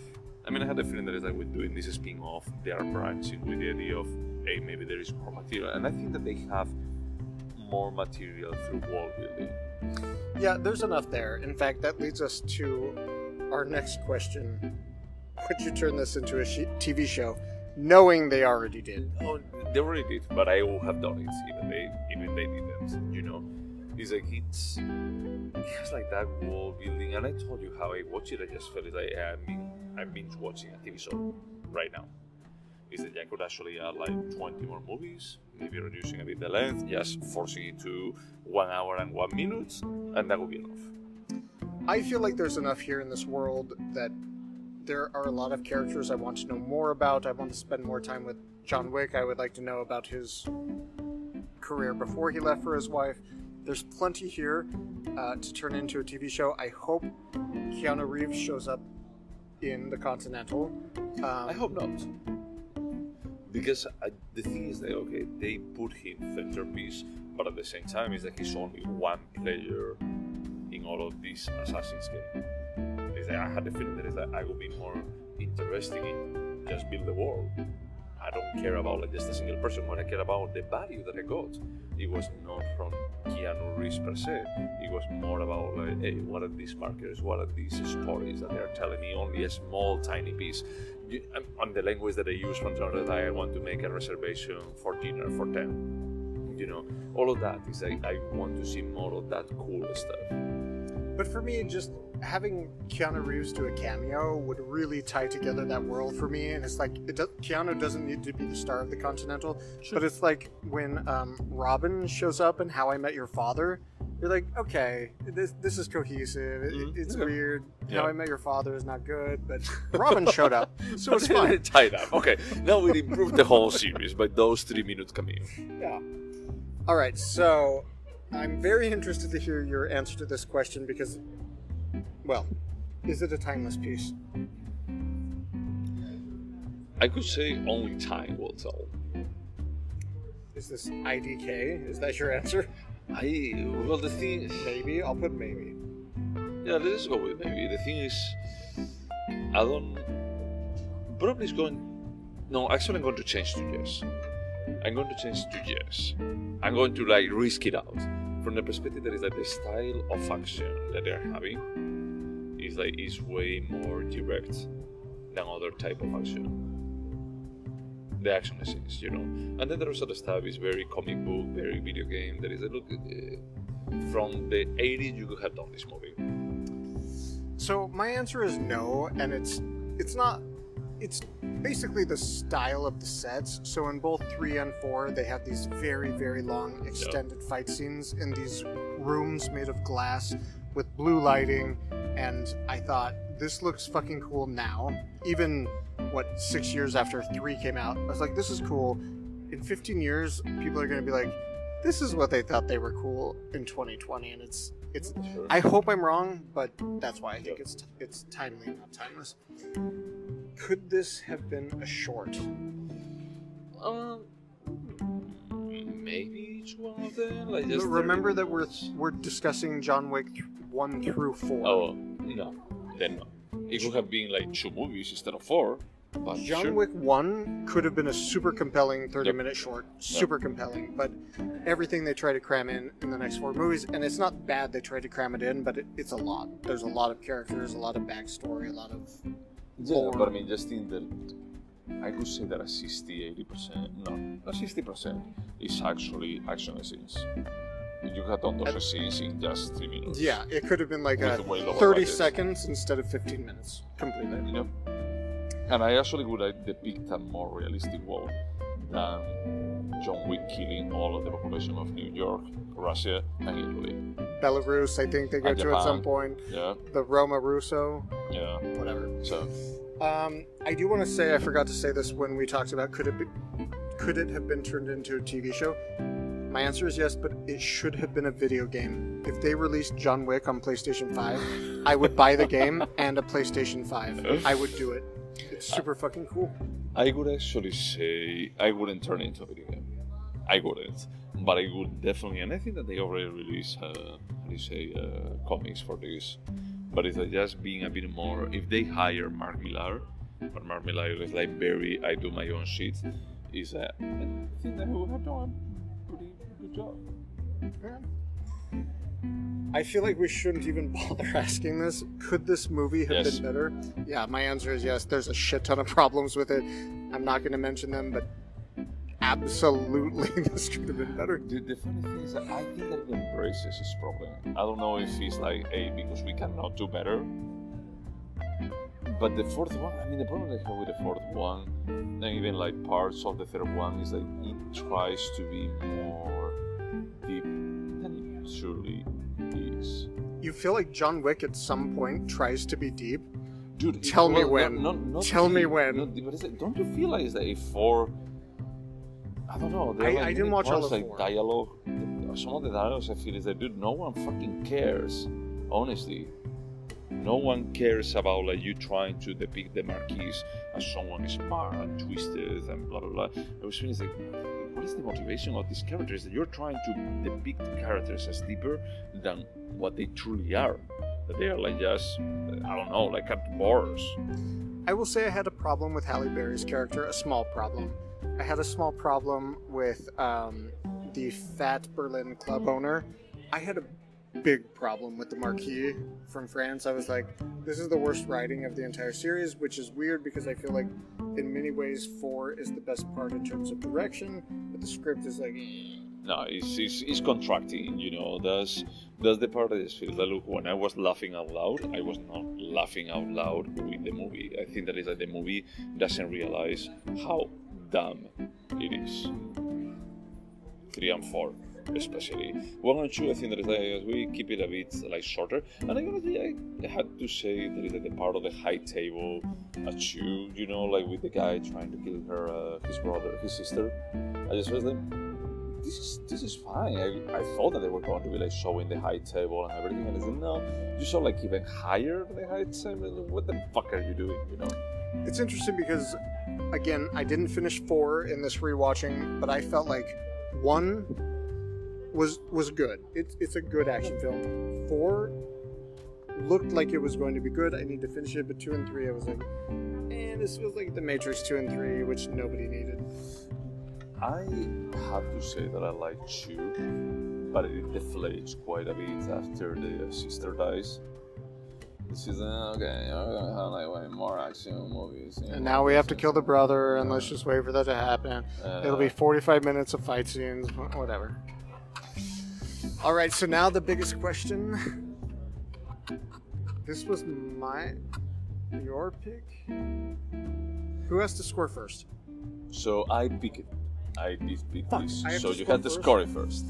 Speaker 1: I mean, I had the feeling that it's like with doing this spin-off, they are branching with the idea of, hey, maybe there is more material, and I think that they have more material through world building.
Speaker 2: Yeah, there's enough there. In fact, that leads us to our next question. Would you turn this into a TV show, knowing they already did?
Speaker 1: Oh, they already did, but I would have done it even they didn't. You know, it's like it has like that world building, and I told you how I watch it. I just felt like I'm binge watching a TV show right now. Is that I could actually add like 20 more movies, maybe reducing a bit the length, just forcing it to 1 hour and 1 minute, and that would be enough.
Speaker 2: I feel like there's enough here in this world that there are a lot of characters I want to know more about. I want to spend more time with John Wick. I would like to know about his career before he left for his wife. There's plenty here to turn into a TV show. I hope Keanu Reeves shows up in the Continental.
Speaker 1: I hope not. Because the thing is that, okay, they put him centerpiece, but at the same time, it's that he's only one player in all of these Assassin's game. It's like I had the feeling that I would be more interested in just build the world. I don't care about like just a single person. What I care about the value that I got. It was not from Keanu Reeves per se. It was more about like, hey, what are these markers? What are these stories that they are telling me? Only a small, tiny piece. On the language that I use from time to time, I want to make a reservation for dinner for 10. You know, all of that is like I want to see more of that cool stuff.
Speaker 2: But for me, just having Keanu Reeves do a cameo would really tie together that world for me. And it's like, Keanu doesn't need to be the star of the Continental, but it's like when Robin shows up in How I Met Your Father, you're like, okay, this is cohesive. It's weird. Yeah. How I Met Your Father is not good, but Robin showed up, so it's fine.
Speaker 1: Tied up. Okay, now we improved the whole series by those 3 minutes cameo.
Speaker 2: Yeah. All right, so I'm very interested to hear your answer to this question because, well, is it a timeless piece?
Speaker 1: I could say only time will tell.
Speaker 2: Is this IDK? Is that your answer?
Speaker 1: Well, the thing is...
Speaker 2: Maybe? I'll put maybe.
Speaker 1: Yeah, let's go with maybe. The thing is, I don't... Probably it's going... No, actually I'm going to change to yes. I'm going to change to yes. I'm going to like risk it out. From the perspective that is like the style of action that they're having is way more direct than other type of action. the action scenes, you know. And then the rest of the stuff is very comic book, very video game. There is a look from the 80s. You could have done this movie.
Speaker 2: So my answer is no, and it's not. It's basically the style of the sets. So in both 3 and 4, they have these very, very long extended fight scenes in these rooms made of glass with blue lighting, and I thought, this looks fucking cool now. Even, 6 years after 3 came out, I was like, this is cool. In 15 years, people are going to be like, this is what they thought they were cool in 2020, and it's.
Speaker 1: Sure.
Speaker 2: I hope I'm wrong, but that's why I think it's timely, not timeless. Could this have been a short?
Speaker 1: Maybe each one of them. Like just
Speaker 2: remember that we're discussing John Wick 1 through 4.
Speaker 1: Oh no, then no. It could have been like 2 movies instead of 4. But
Speaker 2: John Wick 1 could have been a super compelling 30-minute short. Super compelling. But everything they try to cram in the next 4 movies, and it's not bad they tried to cram it in, but it's a lot. There's a lot of characters, a lot of backstory, a lot of lore.
Speaker 1: But I mean, just in the... I could say that a 60-80%, no, a 60% is actually action scenes. You have done those scenes in just 3 minutes.
Speaker 2: Yeah, it could have been like a 30 budget. Seconds instead of 15 minutes. Completely.
Speaker 1: You know? And I actually would depict a more realistic world than John Wick killing all of the population of New York, Russia, and Italy.
Speaker 2: Belarus, I think they go to at some point.
Speaker 1: Yeah.
Speaker 2: The Roma Russo.
Speaker 1: Yeah.
Speaker 2: Whatever.
Speaker 1: So.
Speaker 2: I do want to say, I forgot to say this when we talked about could it have been turned into a TV show? My answer is yes, but it should have been a video game. If they released John Wick on PlayStation 5, I would buy the game and a PlayStation 5. I would do it. It's super fucking cool.
Speaker 1: I would actually say I wouldn't turn it into a video game. I wouldn't. But I would definitely, and I think that they already released, comics for this. But it's just being a bit more, if they hire Mark Millar, but Mark Millar is like very, I do my own shit, I think that he would have done a pretty good job.
Speaker 2: Yeah. I feel like we shouldn't even bother asking this. Could this movie have been better? Yeah, my answer is yes. There's a shit ton of problems with it. I'm not going to mention them, but absolutely this could have been better.
Speaker 1: Dude, the funny thing is that I think that it embraces his problem. I don't know if it's like, hey, because we cannot do better. But the 4th one, I mean, the problem I have with the 4th one, and even like parts of the 3rd one, is that it tries to be more deep than it surely is.
Speaker 2: You feel like John Wick at some point tries to be deep?
Speaker 1: Dude,
Speaker 2: tell me when. Tell me when.
Speaker 1: Don't you feel like it's like 4? I don't know.
Speaker 2: I didn't watch all of 4.
Speaker 1: Like dialogue. Some of the dialogues I feel is that, dude, no one fucking cares. Honestly. No one cares about like you trying to depict the Marquis as someone smart and twisted and blah blah blah. I was feeling like, what is the motivation of these characters? That you're trying to depict characters as deeper than what they truly are. That they are like just, I don't know, like cat bars.
Speaker 2: I will say I had a problem with Halle Berry's character, a small problem. I had a small problem with the fat Berlin club owner. I had a big problem with the Marquis from France. I was like, this is the worst writing of the entire series, which is weird because I feel like in many ways 4 is the best part in terms of direction, but the script is like...
Speaker 1: No, it's contracting, you know. That's the part that is feels like, look, when I was laughing out loud, I was not laughing out loud with the movie. I think that is like the movie doesn't realize how dumb it is. 3 and 4. Especially 1 and 2, I think that is like, we keep it a bit like shorter. And I had to say that is like the part of the high table at 2, you know, like with the guy trying to kill her, his sister. I just was like, this is fine. I thought that they were going to be like showing the high table and everything, and I said no, you saw like even higher than the high table. What the fuck are you doing? You know.
Speaker 2: It's interesting because, again, I didn't finish 4 in this rewatching, but I felt like 1 was good. It's a good action film. 4 looked like it was going to be good. I need to finish it, but 2 and 3 I was like, this feels like The Matrix 2 and 3, which nobody needed.
Speaker 1: I have to say that I like 2, but it deflates quite a bit after the sister dies. She's like, okay, I'm gonna have like way more action movies.
Speaker 2: And now we have to kill the brother, and let's just wait for that to happen. It'll be 45 minutes of fight scenes, whatever. All right, so now the biggest question. This was your pick. Who has to score first?
Speaker 1: So I pick it. I did pick this. So you had to
Speaker 2: first?
Speaker 1: score it first.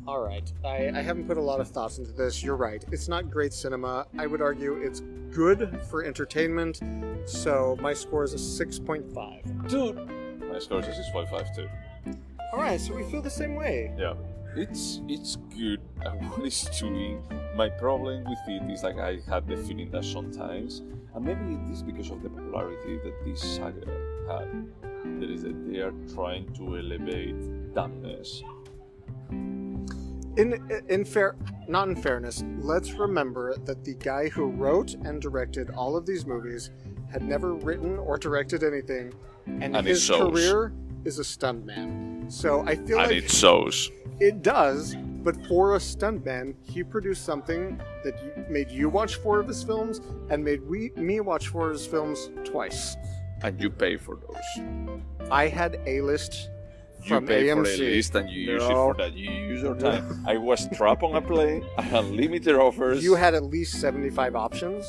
Speaker 2: All right. I haven't put a lot of thoughts into this. You're right. It's not great cinema. I would argue it's good for entertainment. So my score is a 6.5.
Speaker 1: Dude, my score is a 6.5 too.
Speaker 2: All right. So we feel the same way.
Speaker 1: Yeah. It's good at what it's doing. My problem with it is like I had the feeling that sometimes, and maybe it is because of the popularity that this saga had, that is that they are trying to elevate dumbness.
Speaker 2: Not in fairness, let's remember that the guy who wrote and directed all of these movies had never written or directed anything, and his career is a stuntman. So I feel like
Speaker 1: it shows.
Speaker 2: It does, but for a stuntman, he produced something that made you watch 4 of his films and made me watch 4 of his films twice.
Speaker 1: And you pay for those.
Speaker 2: I had A-list from
Speaker 1: you pay
Speaker 2: AMC.
Speaker 1: For a list and you use it for that. You use your time. I was trapped on a plane. I had limited offers.
Speaker 2: You had at least 75 options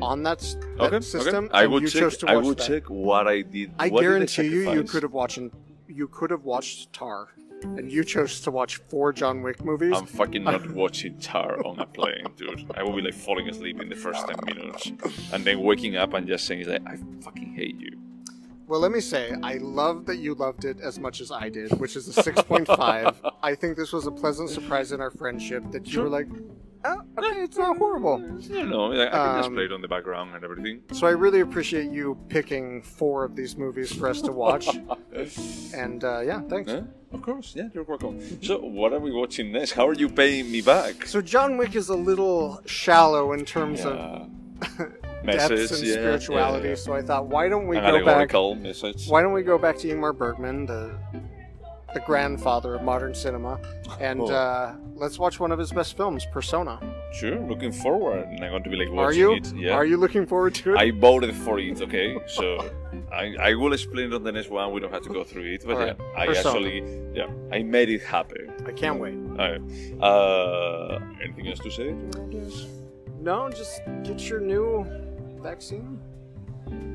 Speaker 2: on that system.
Speaker 1: Okay. I would check what I did.
Speaker 2: I guarantee you could have watched Tar. And you chose to watch 4 John Wick movies.
Speaker 1: I'm fucking not watching Tar on a plane, dude. I will be like falling asleep in the first 10 minutes. And then waking up and just saying like, I fucking hate you.
Speaker 2: Well, let me say, I love that you loved it as much as I did, which is a 6.5. I think this was a pleasant surprise in our friendship that you were like, oh, okay, it's not horrible.
Speaker 1: I don't know, I can just play it on the background and everything.
Speaker 2: So I really appreciate you picking 4 of these movies for us to watch. And yeah, thanks.
Speaker 1: Of course, yeah, you're welcome. So what are we watching next? How are you paying me back?
Speaker 2: So John Wick is a little shallow in terms of depths and spirituality. So I thought, why don't we go back? Why don't we go back to Ingmar Bergman, the grandfather of modern cinema, and let's watch one of his best films, Persona.
Speaker 1: Sure, looking forward. And I'm going to be like watching it. Yeah.
Speaker 2: Are you looking forward to it?
Speaker 1: I voted for it. Okay, so I will explain it on the next one. We don't have to go through it, but
Speaker 2: right.
Speaker 1: Yeah, I made it happen.
Speaker 2: I can't wait.
Speaker 1: Anything else to say?
Speaker 2: No, just get your new vaccine.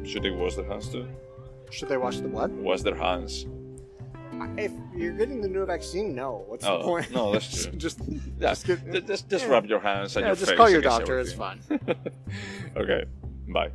Speaker 1: Should they wash their hands too?
Speaker 2: Should they wash the what?
Speaker 1: Wash their hands.
Speaker 2: If you're getting the new vaccine, no. What's the point?
Speaker 1: No, that's true.
Speaker 2: just
Speaker 1: rub your hands and your face.
Speaker 2: Just call your doctor. It's fine.
Speaker 1: Okay, bye.